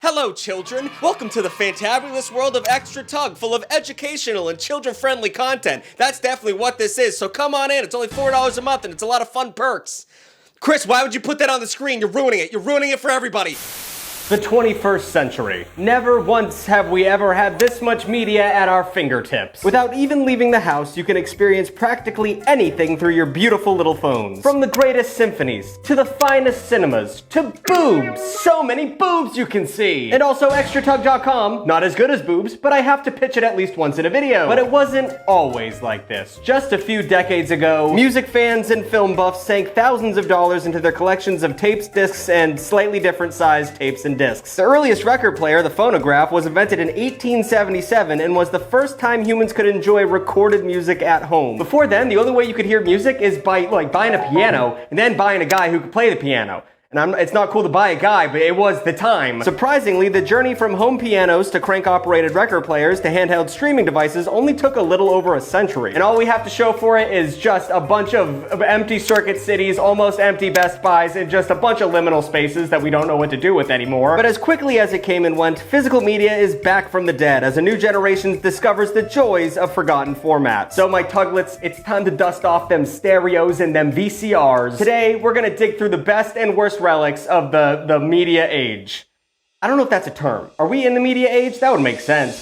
Hello, children! Welcome to the fantabulous world of Extra Tug, full of educational and children-friendly content. That's definitely what this is, so come on in. It's only $4 a month, and it's a lot of fun perks. Chris, why would you put that on the screen? You're ruining it. You're ruining it for everybody. The 21st century. Never once have we ever had this much media at our fingertips. Without even leaving the house, you can experience practically anything through your beautiful little phones. From the greatest symphonies, to the finest cinemas, to boobs. So many boobs you can see. And also extratug.com, not as good as boobs, but I have to pitch it at least once in a video. But it wasn't always like this. Just a few decades ago, music fans and film buffs sank thousands of dollars into their collections of tapes, discs, and slightly different sized tapes and discs. The earliest record player, the phonograph, was invented in 1877 and was the first time humans could enjoy recorded music at home. Before then, the only way you could hear music is by buying a piano and then buying a guy who could play the piano. And it's not cool to buy a guy, but it was the time. Surprisingly, the journey from home pianos to crank-operated record players to handheld streaming devices only took a little over a century. And all we have to show for it is just a bunch of empty Circuit Cities, almost empty Best Buys, and just a bunch of liminal spaces that we don't know what to do with anymore. But as quickly as it came and went, physical media is back from the dead as a new generation discovers the joys of forgotten formats. So my Tuglets, it's time to dust off them stereos and them VCRs. Today, we're gonna dig through the best and worst relics of the media age. I don't know if that's a term. Are we in the media age? That would make sense.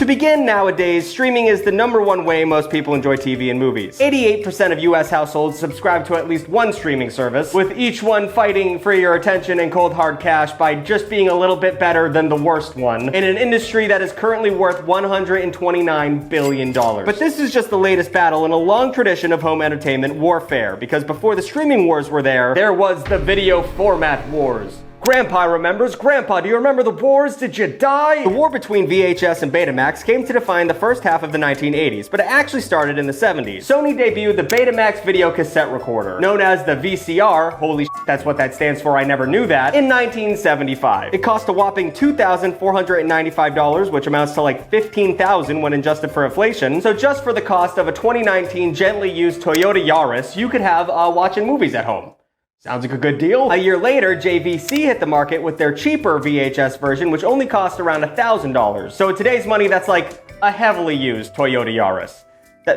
To begin, nowadays, streaming is the #1 way most people enjoy TV and movies. 88% of US households subscribe to at least one streaming service, with each one fighting for your attention and cold hard cash by just being a little bit better than the worst one, in an industry that is currently worth $129 billion. But this is just the latest battle in a long tradition of home entertainment warfare, because before the streaming wars were there was the video format wars. Grandpa remembers. Grandpa, do you remember the wars? Did you die? The war between VHS and Betamax came to define the first half of the 1980s, but it actually started in the 70s. Sony debuted the Betamax video cassette recorder, known as the VCR, holy shit, that's what that stands for, I never knew that, in 1975. It cost a whopping $2,495, which amounts to like $15,000 when adjusted for inflation. So just for the cost of a 2019 gently used Toyota Yaris, you could have watching movies at home. Sounds like a good deal. A year later, JVC hit the market with their cheaper VHS version, which only cost around $1,000. So in today's money, that's like a heavily used Toyota Yaris.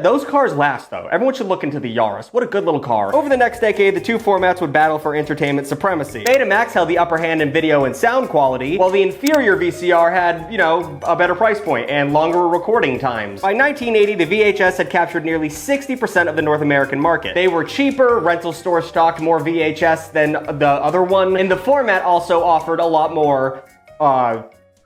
Those cars last, though. Everyone should look into the Yaris. What a good little car. Over the next decade, the two formats would battle for entertainment supremacy. Betamax held the upper hand in video and sound quality, while the inferior VCR had, a better price point and longer recording times. By 1980, the VHS had captured nearly 60% of the North American market. They were cheaper, rental stores stocked more VHS than the other one, and the format also offered a lot more,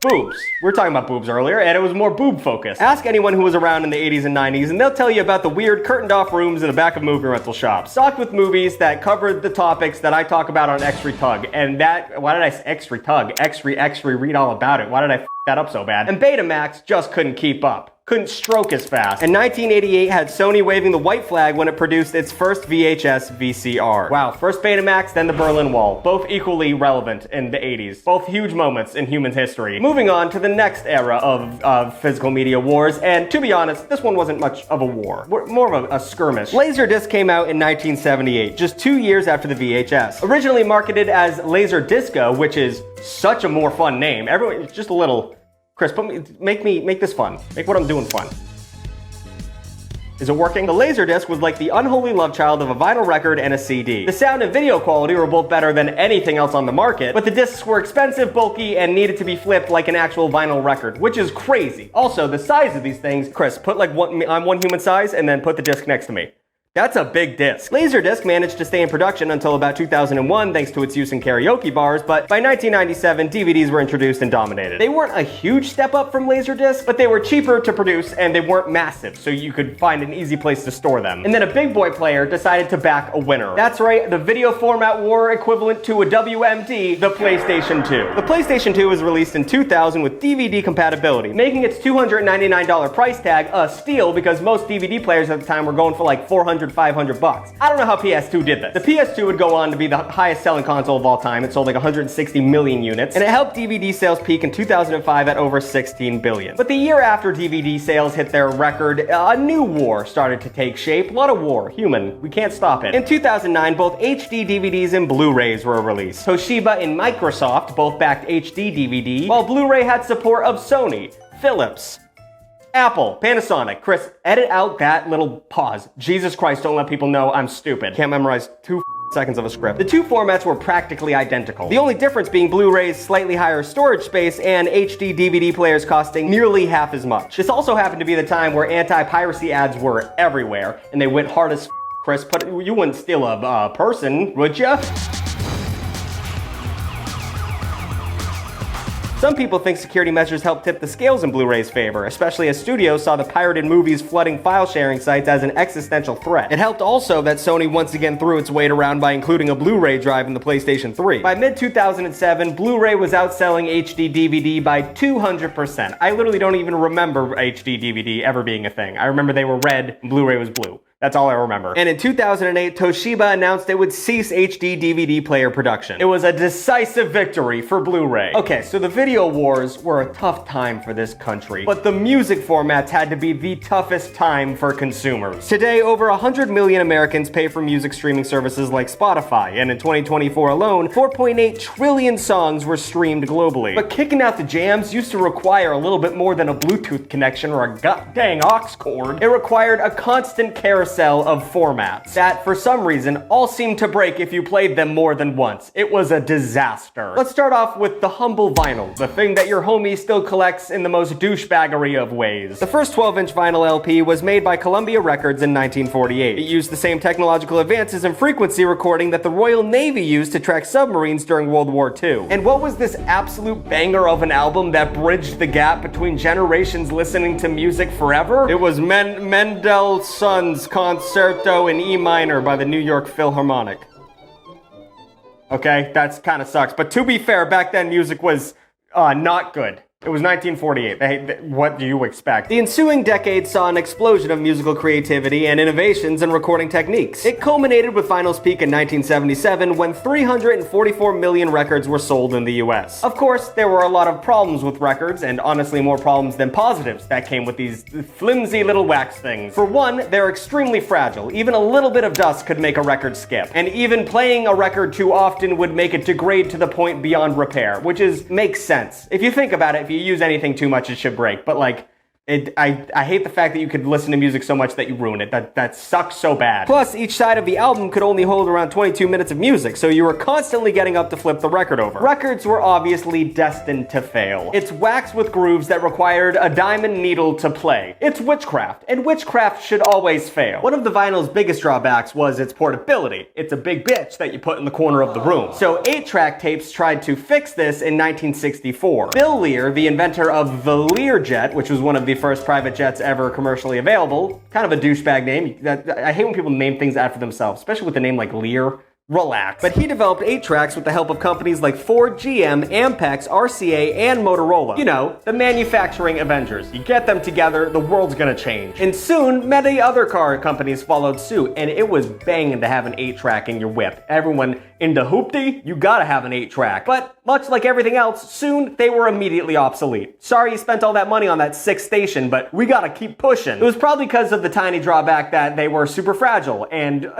boobs. We were talking about boobs earlier, and it was more boob focused. Ask anyone who was around in the 80s and 90s, and they'll tell you about the weird curtained off rooms in the back of movie rental shops, stocked with movies that covered the topics that I talk about on Extra Tug. And why did I say Extra Tug? Extra, read all about it. Why did I f that up so bad? And Betamax just couldn't keep up. Couldn't stroke as fast. And 1988 had Sony waving the white flag when it produced its first VHS VCR. Wow, first Betamax, then the Berlin Wall. Both equally relevant in the 80s. Both huge moments in human history. Moving on to the next era of physical media wars, and to be honest, this one wasn't much of a war. More of a skirmish. Laserdisc came out in 1978, just 2 years after the VHS. Originally marketed as Laserdisco, which is such a more fun name. Everyone, just a little... Chris, make this fun. Make what I'm doing fun. Is it working? The Laserdisc was like the unholy love child of a vinyl record and a CD. The sound and video quality were both better than anything else on the market, but the discs were expensive, bulky, and needed to be flipped like an actual vinyl record, which is crazy. Also, the size of these things, Chris, put like I'm one human size and then put the disc next to me. That's a big disc. Laserdisc managed to stay in production until about 2001 thanks to its use in karaoke bars, but by 1997, DVDs were introduced and dominated. They weren't a huge step up from Laserdisc, but they were cheaper to produce and they weren't massive, so you could find an easy place to store them. And then a big boy player decided to back a winner. That's right, the video format war equivalent to a WMD, the PlayStation 2. The PlayStation 2 was released in 2000 with DVD compatibility, making its $299 price tag a steal because most DVD players at the time were going for like $400 $400, $500. I don't know how PS2 did this. The PS2 would go on to be the highest selling console of all time. It sold like 160 million units, and it helped DVD sales peak in 2005 at over 16 billion. But the year after DVD sales hit their record, a new war started to take shape. A lot of war. Human. We can't stop it. In 2009, both HD DVDs and Blu-rays were released. Toshiba and Microsoft both backed HD DVD, while Blu-ray had support of Sony, Philips, Apple, Panasonic. Chris, edit out that little pause. Jesus Christ, don't let people know I'm stupid. Can't memorize 2 seconds of a script. The two formats were practically identical. The only difference being Blu-ray's slightly higher storage space and HD DVD players costing nearly half as much. This also happened to be the time where anti-piracy ads were everywhere, and they went hard as Chris, but you wouldn't steal a person, would ya? Some people think security measures helped tip the scales in Blu-ray's favor, especially as studios saw the pirated movies flooding file-sharing sites as an existential threat. It helped also that Sony once again threw its weight around by including a Blu-ray drive in the PlayStation 3. By mid-2007, Blu-ray was outselling HD DVD by 200%. I literally don't even remember HD DVD ever being a thing. I remember they were red and Blu-ray was blue. That's all I remember. And in 2008, Toshiba announced it would cease HD DVD player production. It was a decisive victory for Blu-ray. Okay, so the video wars were a tough time for this country, but the music formats had to be the toughest time for consumers. Today, over 100 million Americans pay for music streaming services like Spotify, and in 2024 alone, 4.8 trillion songs were streamed globally. But kicking out the jams used to require a little bit more than a Bluetooth connection or a god-dang aux cord. It required a constant carousel of formats that, for some reason, all seemed to break if you played them more than once. It was a disaster. Let's start off with the humble vinyl, the thing that your homie still collects in the most douchebaggery of ways. The first 12-inch vinyl LP was made by Columbia Records in 1948. It used the same technological advances in frequency recording that the Royal Navy used to track submarines during World War II. And what was this absolute banger of an album that bridged the gap between generations listening to music forever? It was Mendelssohn's Concerto in E minor by the New York Philharmonic. Okay, that's kind of sucks. But to be fair, back then music was not good. It was 1948. What do you expect? The ensuing decade saw an explosion of musical creativity and innovations in recording techniques. It culminated with vinyl's peak in 1977 when 344 million records were sold in the US. Of course, there were a lot of problems with records, and honestly more problems than positives that came with these flimsy little wax things. For one, they're extremely fragile. Even a little bit of dust could make a record skip. And even playing a record too often would make it degrade to the point beyond repair, which makes sense. If you think about it, if you use anything too much, it should break. But like, I hate the fact that you could listen to music so much that you ruin it. That sucks so bad. Plus, each side of the album could only hold around 22 minutes of music, so you were constantly getting up to flip the record over. Records were obviously destined to fail. It's wax with grooves that required a diamond needle to play. It's witchcraft, and witchcraft should always fail. One of the vinyl's biggest drawbacks was its portability. It's a big bitch that you put in the corner of the room. So 8-track tapes tried to fix this in 1964. Bill Lear, the inventor of the Learjet, which was one of the first private jets ever commercially available. Kind of a douchebag name. I hate when people name things after themselves, especially with a name like Lear. Relax. But he developed 8-tracks with the help of companies like Ford, GM, Ampex, RCA, and Motorola. You know, the manufacturing Avengers. You get them together, the world's gonna change. And soon, many other car companies followed suit, and it was banging to have an 8-track in your whip. Everyone into hoopty, you gotta have an 8-track. But much like everything else, soon they were immediately obsolete. Sorry you spent all that money on that 6th station, but we gotta keep pushing. It was probably because of the tiny drawback that they were super fragile and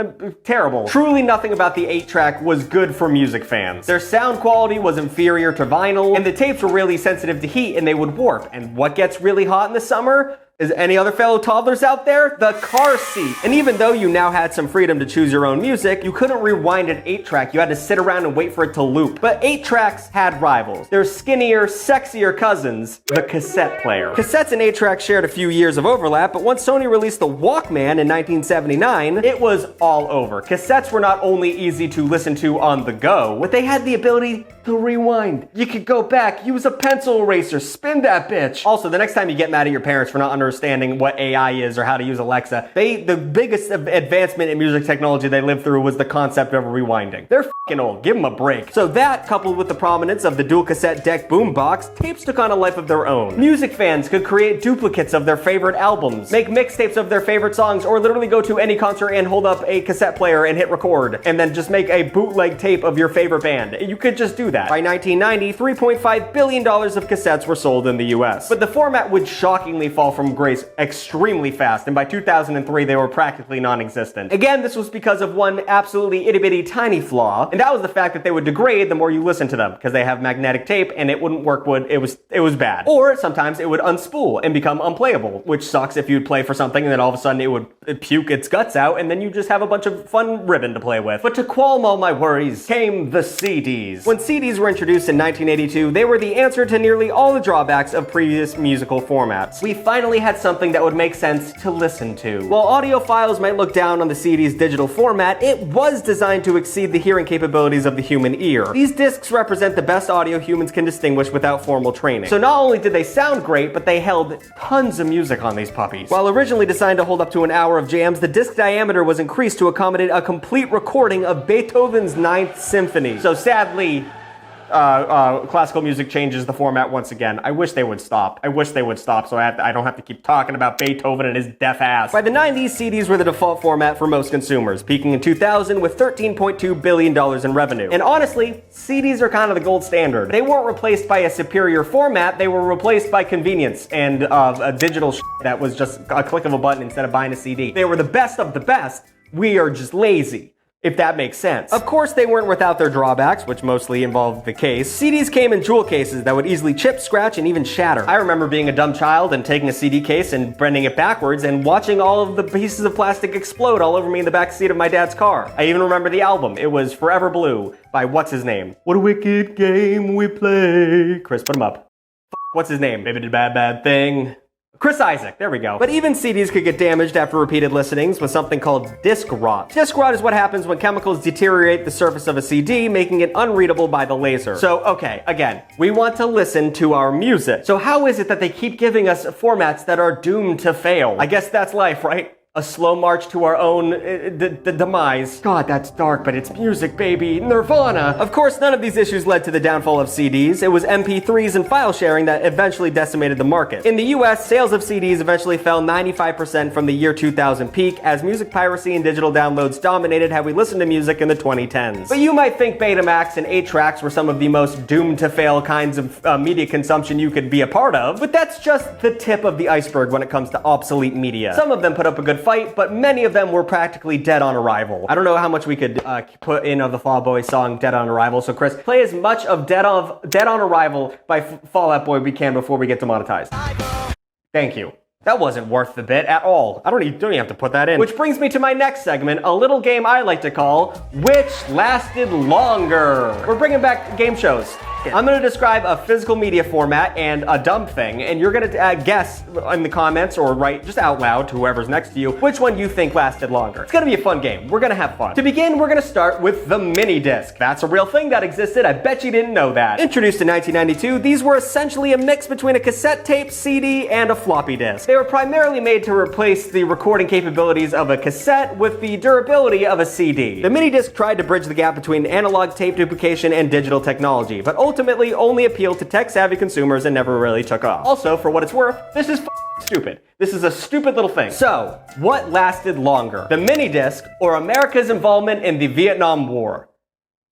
terrible. Truly nothing about the 8-track was good for music fans. Their sound quality was inferior to vinyl, and the tapes were really sensitive to heat and they would warp. And what gets really hot in the summer? Is any other fellow toddlers out there? The car seat. And even though you now had some freedom to choose your own music, you couldn't rewind an 8-track. You had to sit around and wait for it to loop. But 8-tracks had rivals. Their skinnier, sexier cousins, the cassette player. Cassettes and 8-tracks shared a few years of overlap, but once Sony released the Walkman in 1979, it was all over. Cassettes were not only easy to listen to on the go, but they had the ability to rewind. You could go back, use a pencil eraser, spin that bitch. Also, the next time you get mad at your parents for not understanding what AI is or how to use Alexa, the biggest advancement in music technology they lived through was the concept of rewinding. They're f***ing old, give them a break. So that, coupled with the prominence of the dual cassette deck boombox, tapes took on a life of their own. Music fans could create duplicates of their favorite albums, make mixtapes of their favorite songs, or literally go to any concert and hold up a cassette player and hit record, and then just make a bootleg tape of your favorite band. You could just do that. By 1990, $3.5 billion of cassettes were sold in the US. But the format would shockingly fall from grace extremely fast, and by 2003 they were practically non-existent. Again, this was because of one absolutely itty-bitty tiny flaw, and that was the fact that they would degrade the more you listen to them, because they have magnetic tape and it wouldn't work it was bad. Or sometimes it would unspool and become unplayable, which sucks if you'd play for something and then all of a sudden it would puke its guts out and then you just have a bunch of fun ribbon to play with. But to qualm all my worries came the CDs. When CDs were introduced in 1982, they were the answer to nearly all the drawbacks of previous musical formats. We finally had something that would make sense to listen to. While audiophiles might look down on the CD's digital format, it was designed to exceed the hearing capabilities of the human ear. These discs represent the best audio humans can distinguish without formal training. So not only did they sound great, but they held tons of music on these puppies. While originally designed to hold up to an hour of jams, the disc diameter was increased to accommodate a complete recording of Beethoven's Ninth Symphony. So sadly, classical music changes the format once again. I wish they would stop. So I don't have to keep talking about Beethoven and his deaf ass. By the 90s, CDs were the default format for most consumers, peaking in 2000 with $13.2 billion in revenue. And honestly, CDs are kind of the gold standard. They weren't replaced by a superior format, they were replaced by convenience and a digital that was just a click of a button instead of buying a CD. They were the best of the best. We are just lazy, if that makes sense. Of course, they weren't without their drawbacks, which mostly involved the case. CDs came in jewel cases that would easily chip, scratch, and even shatter. I remember being a dumb child and taking a CD case and bending it backwards and watching all of the pieces of plastic explode all over me in the back seat of my dad's car. I even remember the album. It was Forever Blue by what's his name? What a wicked game we play. Chris, put him up. What's his name? Maybe did a bad thing. Chris Isaac, there we go. But even CDs could get damaged after repeated listenings with something called disc rot. Disc rot is what happens when chemicals deteriorate the surface of a CD, making it unreadable by the laser. So, okay, again, we want to listen to our music. So how is it that they keep giving us formats that are doomed to fail? I guess that's life, right? A slow march to our own demise. God, that's dark, but it's music, baby. Nirvana. Of course, none of these issues led to the downfall of CDs. It was MP3s and file sharing that eventually decimated the market. In the US, sales of CDs eventually fell 95% from the year 2000 peak as music piracy and digital downloads dominated how we listened to music in the 2010s. But you might think Betamax and 8-tracks were some of the most doomed to fail kinds of media consumption you could be a part of, but that's just the tip of the iceberg when it comes to obsolete media. Some of them put up a good fight, but many of them were practically dead on arrival. I don't know how much we could put in of the Fall Out Boy song Dead on Arrival, so Chris, play as much of Dead on Arrival by Fall Out Boy we can before we get demonetized. Thank you. That wasn't worth the bit at all. I don't even have to put that in. Which brings me to my next segment, a little game I like to call Which Lasted Longer. We're bringing back game shows. I'm going to describe a physical media format and a dumb thing, and you're going to guess in the comments or write just out loud to whoever's next to you which one you think lasted longer. It's going to be a fun game. We're going to have fun. To begin, we're going to start with the mini disc. That's a real thing that existed. I bet you didn't know that. Introduced in 1992, these were essentially a mix between a cassette tape, CD, and a floppy disk. They were primarily made to replace the recording capabilities of a cassette with the durability of a CD. The mini disc tried to bridge the gap between analog tape duplication and digital technology, but ultimately only appealed to tech-savvy consumers and never really took off. Also, for what it's worth, this is stupid. This is a stupid little thing. So, what lasted longer? The mini disc or America's involvement in the Vietnam War?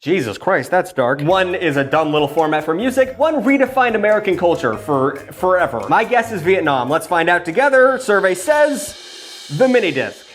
Jesus Christ, that's dark. One is a dumb little format for music. One redefined American culture for forever. My guess is Vietnam. Let's find out together. Survey says the mini disc.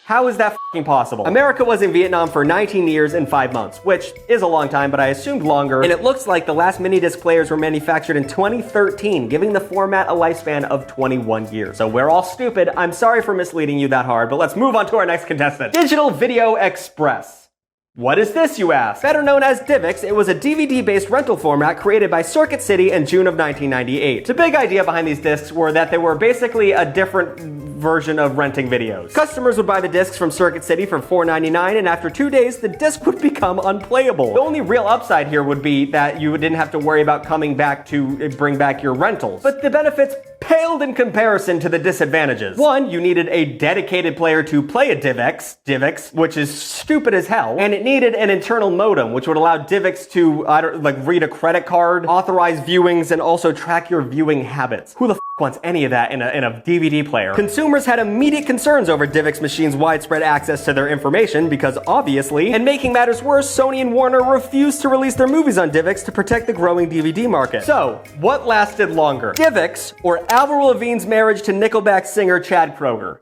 How is that f***ing possible? America was in Vietnam for 19 years and 5 months, which is a long time, but I assumed longer. And it looks like the last mini-disc players were manufactured in 2013, giving the format a lifespan of 21 years. So we're all stupid. I'm sorry for misleading you that hard, but let's move on to our next contestant. Digital Video Express. What is this, you ask? Better known as DivX, it was a DVD-based rental format created by Circuit City in June of 1998. The big idea behind these discs were that they were basically a different version of renting videos. Customers would buy the discs from Circuit City for $4.99, and after 2 days, the disc would become unplayable. The only real upside here would be that you didn't have to worry about coming back to bring back your rentals. But the benefits paled in comparison to the disadvantages. One, you needed a dedicated player to play a DivX, which is stupid as hell, and it needed an internal modem, which would allow DivX to read a credit card, authorize viewings, and also track your viewing habits. Who the f wants any of that in a DVD player? Consumers had immediate concerns over DivX machines' widespread access to their information because obviously, and making matters worse, Sony and Warner refused to release their movies on DivX to protect the growing DVD market. So, what lasted longer? DivX or Avril Lavigne's marriage to Nickelback singer Chad Kroeger?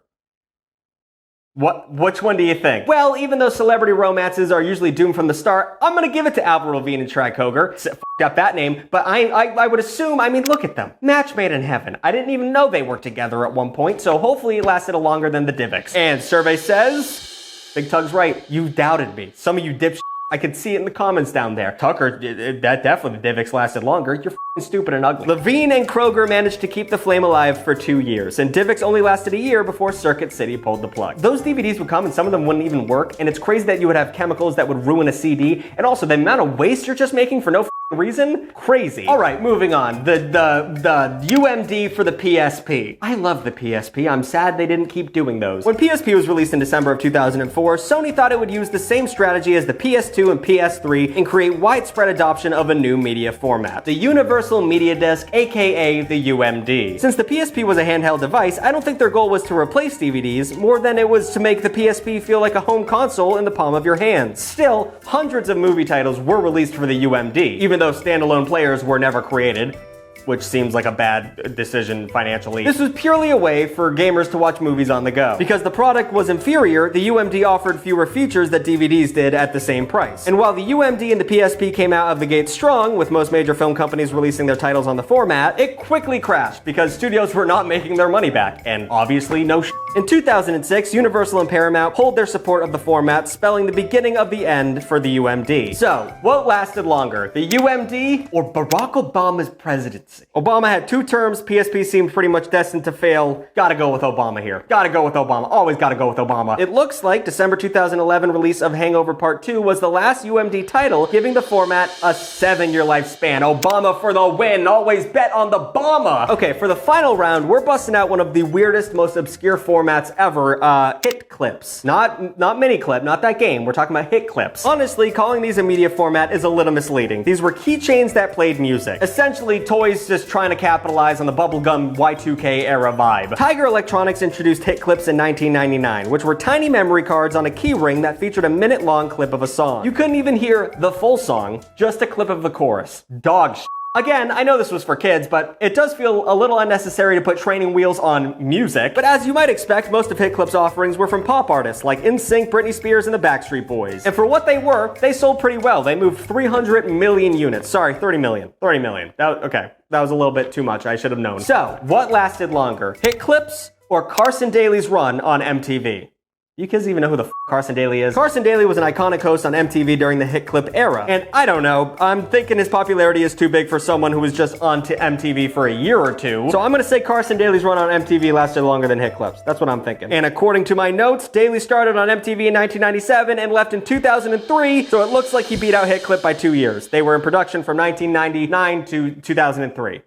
Which one do you think? Well, even though celebrity romances are usually doomed from the start, I'm gonna give it to Avril Lavigne and Chad Kroeger. F***ed up that name, but I would assume, I mean, look at them. Match made in heaven. I didn't even know they were together at one point, so hopefully it lasted longer than the DivX. And survey says, Big Tug's right, you doubted me. Some of you dipshits, I could see it in the comments down there. Tucker, that definitely the DivX lasted longer. You're f***ing stupid and ugly. Lavigne and Kroeger managed to keep the flame alive for 2 years, and DivX only lasted a year before Circuit City pulled the plug. Those DVDs would come and some of them wouldn't even work, and it's crazy that you would have chemicals that would ruin a CD, and also the amount of waste you're just making for no f***ing reason? Crazy. Alright, moving on. The UMD for the PSP. I love the PSP. I'm sad they didn't keep doing those. When PSP was released in December of 2004, Sony thought it would use the same strategy as the PS2 and PS3 and create widespread adoption of a new media format, the Universal Media Disc, aka the UMD. Since the PSP was a handheld device, I don't think their goal was to replace DVDs more than it was to make the PSP feel like a home console in the palm of your hands. Still, hundreds of movie titles were released for the UMD, even though standalone players were never created, which seems like a bad decision financially. This was purely a way for gamers to watch movies on the go. Because the product was inferior, the UMD offered fewer features that DVDs did at the same price. And while the UMD and the PSP came out of the gate strong, with most major film companies releasing their titles on the format, it quickly crashed because studios were not making their money back, and obviously no shit. In 2006, Universal and Paramount pulled their support of the format, spelling the beginning of the end for the UMD. So, what lasted longer, the UMD or Barack Obama's presidency? Obama had 2 terms, PSP seemed pretty much destined to fail. Gotta go with Obama here. Gotta go with Obama. Always gotta go with Obama. It looks like December 2011 release of Hangover Part 2 was the last UMD title, giving the format a 7-year lifespan. Obama for the win. Always bet on the Obama. Okay, for the final round, we're busting out one of the weirdest, most obscure formats ever, hit clips. Not mini clip, not that game. We're talking about hit clips. Honestly, calling these a media format is a little misleading. These were keychains that played music. Essentially, toys just trying to capitalize on the bubblegum Y2K era vibe. Tiger Electronics introduced hit clips in 1999, which were tiny memory cards on a key ring that featured a minute-long clip of a song. You couldn't even hear the full song, just a clip of the chorus. Dog shit. Again, I know this was for kids, but it does feel a little unnecessary to put training wheels on music. But as you might expect, most of HitClip's offerings were from pop artists like NSYNC, Britney Spears, and the Backstreet Boys. And for what they were, they sold pretty well. They moved 300 million units. Sorry, 30 million. 30 million. Okay, that was a little bit too much. I should have known. So, what lasted longer? HitClips or Carson Daly's run on MTV? You kids even know who the f Carson Daly is? Carson Daly was an iconic host on MTV during the hit clip era. And I don't know, I'm thinking his popularity is too big for someone who was just on to MTV for a year or two. So I'm gonna say Carson Daly's run on MTV lasted longer than hit clips. That's what I'm thinking. And according to my notes, Daly started on MTV in 1997 and left in 2003, so it looks like he beat out hit clip by 2 years. They were in production from 1999 to 2003.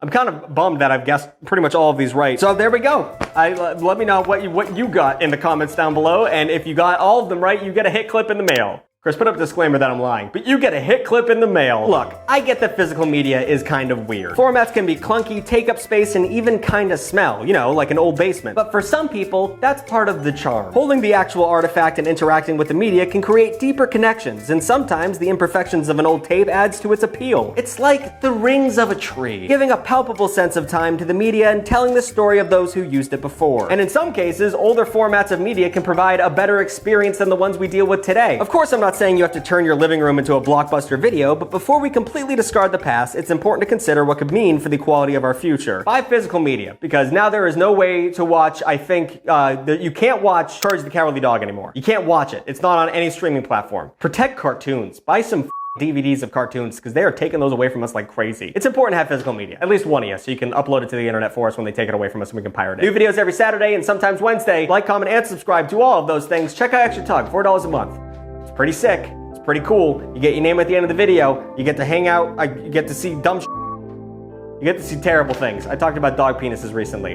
I'm kind of bummed that I've guessed pretty much all of these right. So there we go. Let me know what you got in the comments down below, and if you got all of them right, you get a hit clip in the mail. Chris, put up a disclaimer that I'm lying, but you get a hit clip in the mail. Look, I get that physical media is kind of weird. Formats can be clunky, take up space, and even kind of smell, you know, like an old basement. But for some people, that's part of the charm. Holding the actual artifact and interacting with the media can create deeper connections, and sometimes the imperfections of an old tape adds to its appeal. It's like the rings of a tree, giving a palpable sense of time to the media and telling the story of those who used it before. And in some cases, older formats of media can provide a better experience than the ones we deal with today. Of course, I'm not not saying you have to turn your living room into a blockbuster video, but before we completely discard the past, it's important to consider what could mean for the quality of our future. Buy physical media, because now there is no way to watch, I think, you can't watch Courage the Cowardly Dog anymore. You can't watch it. It's not on any streaming platform. Protect cartoons. Buy some DVDs of cartoons, because they are taking those away from us like crazy. It's important to have physical media, at least one of you, so you can upload it to the internet for us when they take it away from us and we can pirate it. New videos every Saturday and sometimes Wednesday. Like, comment, and subscribe to all of those things. Check out Extra Tug, $4 a month. It's pretty sick. It's pretty cool. You get your name at the end of the video. You get to hang out. You get to see dumb You get to see terrible things. I talked about dog penises recently.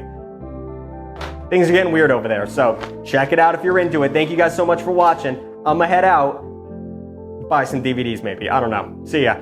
Things are getting weird over there, so check it out if you're into it. Thank you guys so much for watching. I'm gonna head out. Buy some DVDs maybe. I don't know. See ya.